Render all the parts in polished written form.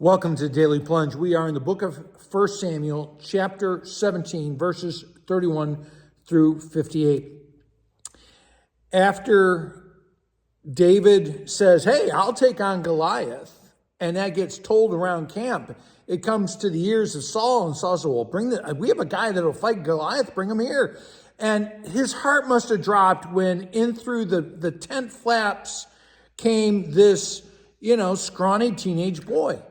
Welcome to Daily Plunge. We are in the book of 1 Samuel, chapter 17, verses 31 through 58. After David says, hey, I'll take on Goliath, and that gets told around camp, it comes to the ears of Saul, and Saul says, well, we have a guy that'll fight Goliath, bring him here. And his heart must have dropped when in through the tent flaps came this, scrawny teenage boy.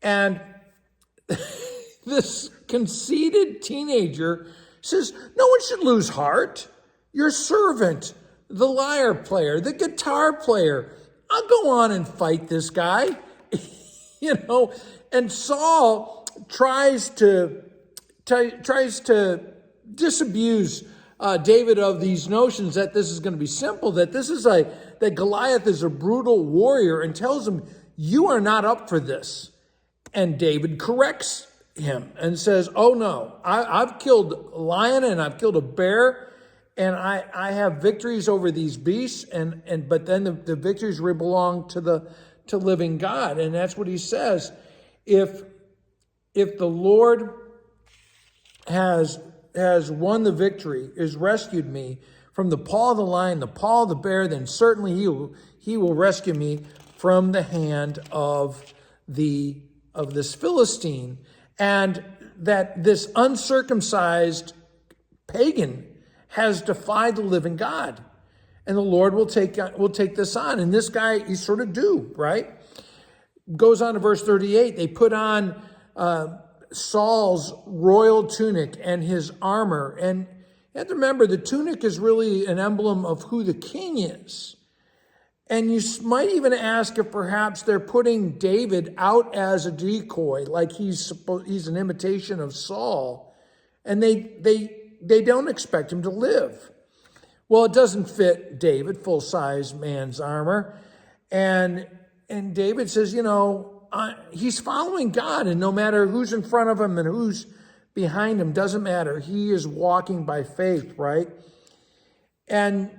And this conceited teenager says, no one should lose heart. Your servant, the lyre player, the guitar player, I'll go on and fight this guy. And Saul tries to disabuse David of these notions that this is going to be simple, that that Goliath is a brutal warrior, and tells him, you are not up for this. And David corrects him and says, oh no, I've killed a lion and I've killed a bear, and I have victories over these beasts, but then the victories belong to living God. And that's what he says. If the Lord has won the victory, has rescued me from the paw of the lion, the paw of the bear, then certainly he will rescue me from the hand of this Philistine. And that this uncircumcised pagan has defied the living God. And the Lord will take this on. And this guy, he sort of do, right? Goes on to verse 38. They put on Saul's royal tunic and his armor. And you have to remember, the tunic is really an emblem of who the king is. And you might even ask if perhaps they're putting David out as a decoy, like he's an imitation of Saul, and they don't expect him to live. Well, it doesn't fit David, full-size man's armor, and David says, he's following God, and no matter who's in front of him and who's behind him, doesn't matter. He is walking by faith, right? And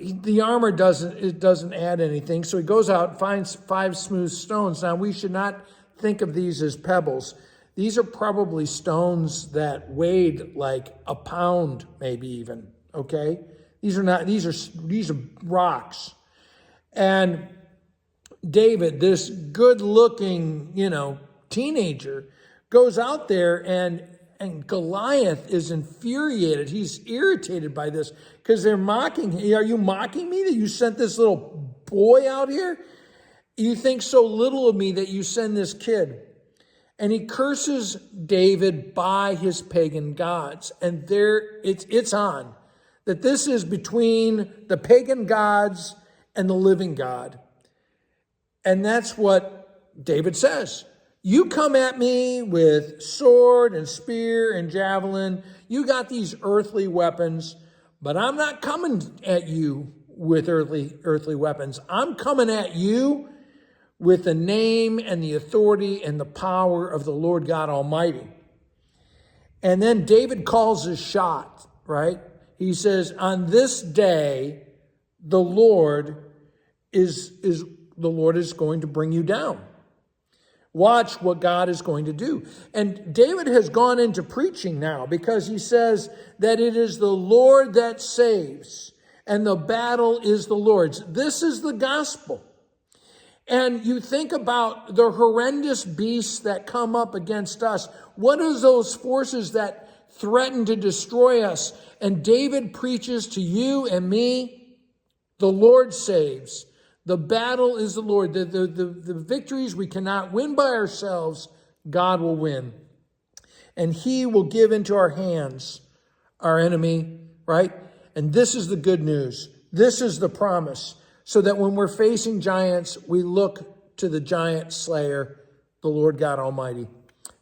the armor doesn't add anything. So he goes out and finds 5 smooth stones. Now, we should not think of these as pebbles. These are probably stones that weighed like a pound, maybe even, okay? These are rocks. And David, this good-looking, teenager, goes out there, and Goliath is infuriated. He's irritated by this because they're mocking him. Are you mocking me that you sent this little boy out here? You think so little of me that you send this kid. And he curses David by his pagan gods. And it's on. That this is between the pagan gods and the living God. And that's what David says. You come at me with sword and spear and javelin. You got these earthly weapons, but I'm not coming at you with earthly weapons. I'm coming at you with the name and the authority and the power of the Lord God Almighty. And then David calls his shot, right? He says, on this day, the Lord is going to bring you down. Watch what God is going to do. And David has gone into preaching now because he says that it is the Lord that saves and the battle is the Lord's. This is the gospel. And you think about the horrendous beasts that come up against us. What are those forces that threaten to destroy us? And David preaches to you and me, the Lord saves. The battle is the Lord. The victories we cannot win by ourselves, God will win. And he will give into our hands our enemy, right? And this is the good news. This is the promise. So that when we're facing giants, we look to the giant slayer, the Lord God Almighty.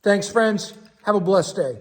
Thanks, friends. Have a blessed day.